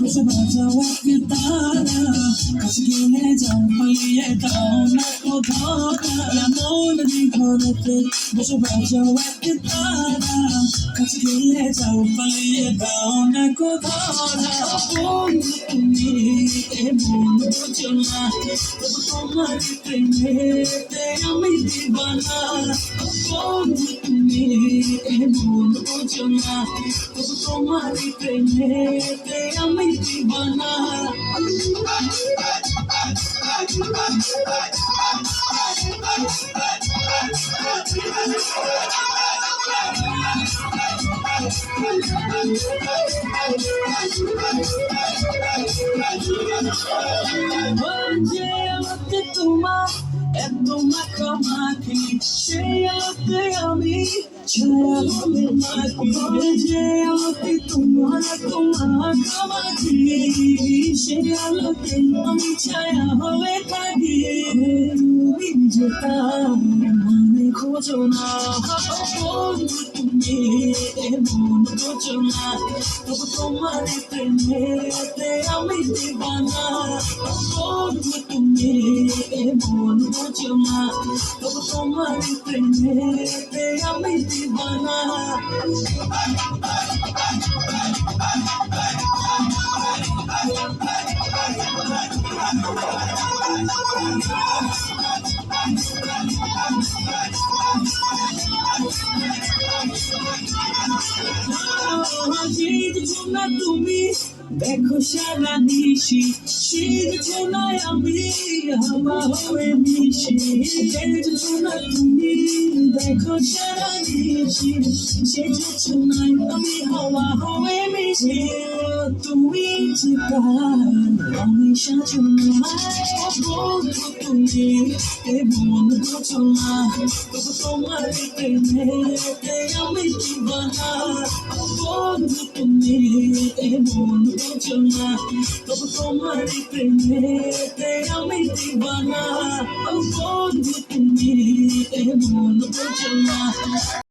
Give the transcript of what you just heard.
বসে বাজাও এক তারা কাছে গেলে যাও পালিয়ে দাও না কোথাও মন ঘরেতে বসে বাজাও এক তারা কাছে গেলে যাও পালিয়ে দাও না কোথাও তুমি এমন বোঝো না তবু তোমার প্রেমেতে আমি দিবানা তুমি এমন বোঝো না তবু তোমার প্রেমেতে আমি দিবানা যে আমাকে তোমার এত মাখামাখি সে আমাকে আমি ছায়া বলে মাখি যে আমাকে তোমার এত মাখামাখি সে আমাকে আমি ছায়া হয়ে থাকি তুমি যেটা মানে খোঁজো না তুমি এমন বোঝো না তবু তোমার প্রেমেতে আমি দিবানা তুমি এমন বোঝো না তবু তোমার প্রেমেতে আমি দিবানা না তুমি দেখো সারা নিশি শিখছো না আমি হাওয়া হয়ে মিশি দেখছো না তুমি দেখো সারা নিশি শিখছো না আমি হাওয়া হয়ে মিশি তুমি আমি সাজো না তুমি এমন বোঝো না তবু তোমার প্রেমেতে আমি দিবানা তুমি এমন বোঝো না তবু তোমার প্রেমেতে আমি দিবানা তুমি এমন বোঝো না